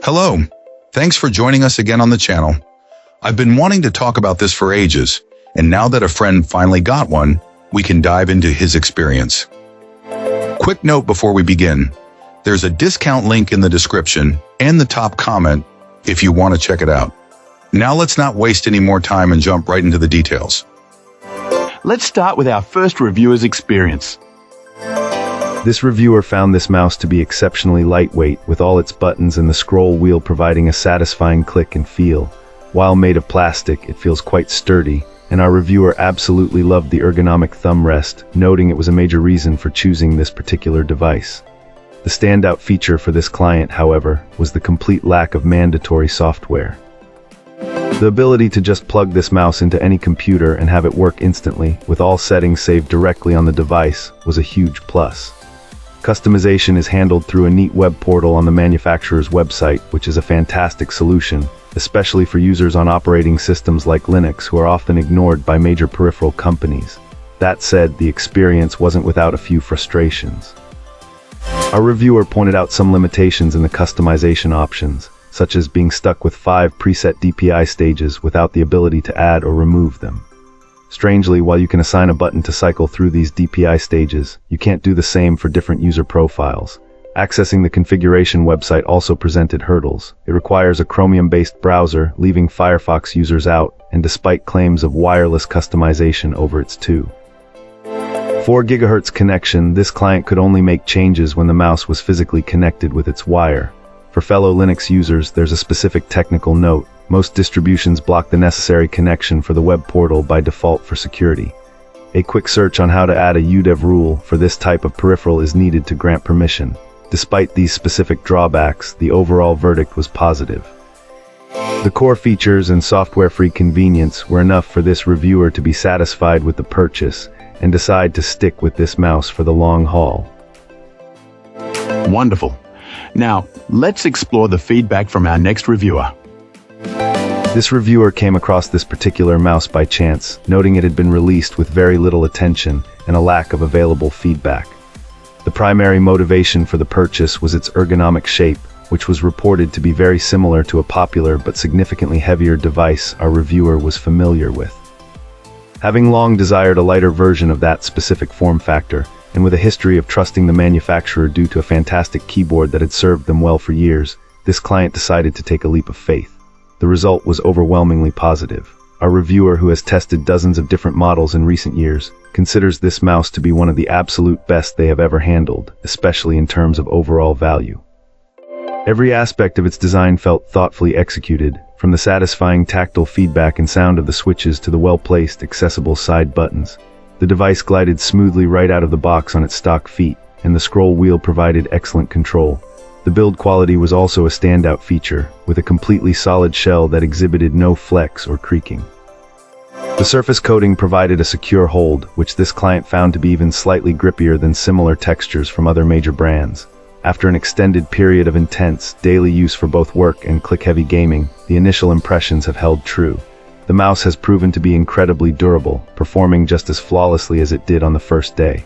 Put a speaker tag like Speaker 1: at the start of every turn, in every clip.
Speaker 1: Hello, thanks for joining us again on the channel. I've been wanting to talk about this for ages, and now that a friend finally got one, we can dive into his experience. Quick note before we begin, there's a discount link in the description and the top comment if you want to check it out. Now let's not waste any more time and jump right into the details.
Speaker 2: Let's start with our first reviewer's experience.
Speaker 3: This reviewer found this mouse to be exceptionally lightweight, with all its buttons and the scroll wheel providing a satisfying click and feel. While made of plastic, it feels quite sturdy, and our reviewer absolutely loved the ergonomic thumb rest, noting it was a major reason for choosing this particular device. The standout feature for this client, however, was the complete lack of mandatory software. The ability to just plug this mouse into any computer and have it work instantly, with all settings saved directly on the device, was a huge plus. Customization is handled through a neat web portal on the manufacturer's website, which is a fantastic solution, especially for users on operating systems like Linux who are often ignored by major peripheral companies. That said, the experience wasn't without a few frustrations. Our reviewer pointed out some limitations in the customization options, such as being stuck with 5 preset DPI stages without the ability to add or remove them. Strangely, while you can assign a button to cycle through these DPI stages, you can't do the same for different user profiles. Accessing the configuration website also presented hurdles. It requires a Chromium-based browser, leaving Firefox users out, and despite claims of wireless customization over its 4 GHz connection, this client could only make changes when the mouse was physically connected with its wire. For fellow Linux users, there's a specific technical note. Most distributions block the necessary connection for the web portal by default for security. A quick search on how to add a UDEV rule for this type of peripheral is needed to grant permission. Despite these specific drawbacks, the overall verdict was positive. The core features and software-free convenience were enough for this reviewer to be satisfied with the purchase and decide to stick with this mouse for the long haul.
Speaker 2: Wonderful. Now, let's explore the feedback from our next reviewer.
Speaker 3: This reviewer came across this particular mouse by chance, noting it had been released with very little attention and a lack of available feedback. The primary motivation for the purchase was its ergonomic shape, which was reported to be very similar to a popular but significantly heavier device our reviewer was familiar with. Having long desired a lighter version of that specific form factor, and with a history of trusting the manufacturer due to a fantastic keyboard that had served them well for years, this client decided to take a leap of faith. The result was overwhelmingly positive. Our reviewer, who has tested dozens of different models in recent years, considers this mouse to be one of the absolute best they have ever handled, especially in terms of overall value. Every aspect of its design felt thoughtfully executed, from the satisfying tactile feedback and sound of the switches to the well-placed, accessible side buttons. The device glided smoothly right out of the box on its stock feet, and the scroll wheel provided excellent control. The build quality was also a standout feature, with a completely solid shell that exhibited no flex or creaking. The surface coating provided a secure hold, which this client found to be even slightly grippier than similar textures from other major brands. After an extended period of intense, daily use for both work and click-heavy gaming, the initial impressions have held true. The mouse has proven to be incredibly durable, performing just as flawlessly as it did on the first day.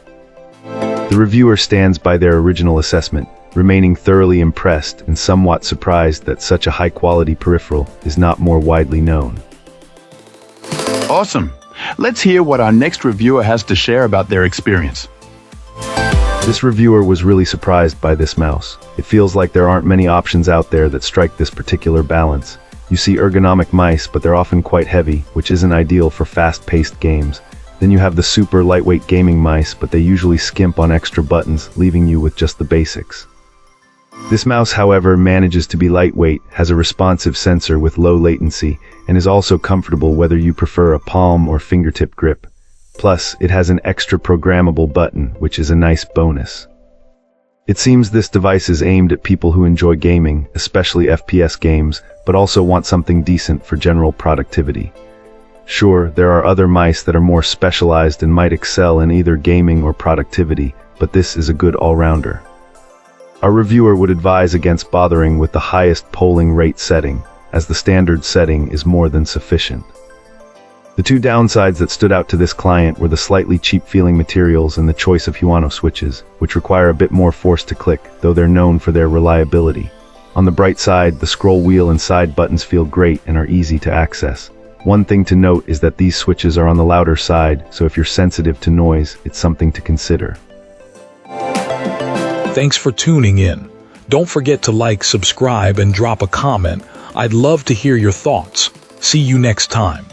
Speaker 3: The reviewer stands by their original assessment, remaining thoroughly impressed and somewhat surprised that such a high-quality peripheral is not more widely known.
Speaker 2: Awesome. Let's hear what our next reviewer has to share about their experience.
Speaker 3: This reviewer was really surprised by this mouse. It feels like there aren't many options out there that strike this particular balance. You see ergonomic mice, but they're often quite heavy, which isn't ideal for fast-paced games. Then you have the super lightweight gaming mice, but they usually skimp on extra buttons, leaving you with just the basics. This mouse, however, manages to be lightweight, has a responsive sensor with low latency, and is also comfortable whether you prefer a palm or fingertip grip. Plus, it has an extra programmable button, which is a nice bonus. It seems this device is aimed at people who enjoy gaming, especially FPS games, but also want something decent for general productivity. Sure, there are other mice that are more specialized and might excel in either gaming or productivity, but this is a good all-rounder. Our reviewer would advise against bothering with the highest polling rate setting, as the standard setting is more than sufficient. The two downsides that stood out to this client were the slightly cheap-feeling materials and the choice of Huano switches, which require a bit more force to click, though they're known for their reliability. On the bright side, the scroll wheel and side buttons feel great and are easy to access. One thing to note is that these switches are on the louder side, so if you're sensitive to noise, it's something to consider.
Speaker 4: Thanks for tuning in. Don't forget to like, subscribe, and drop a comment. I'd love to hear your thoughts. See you next time.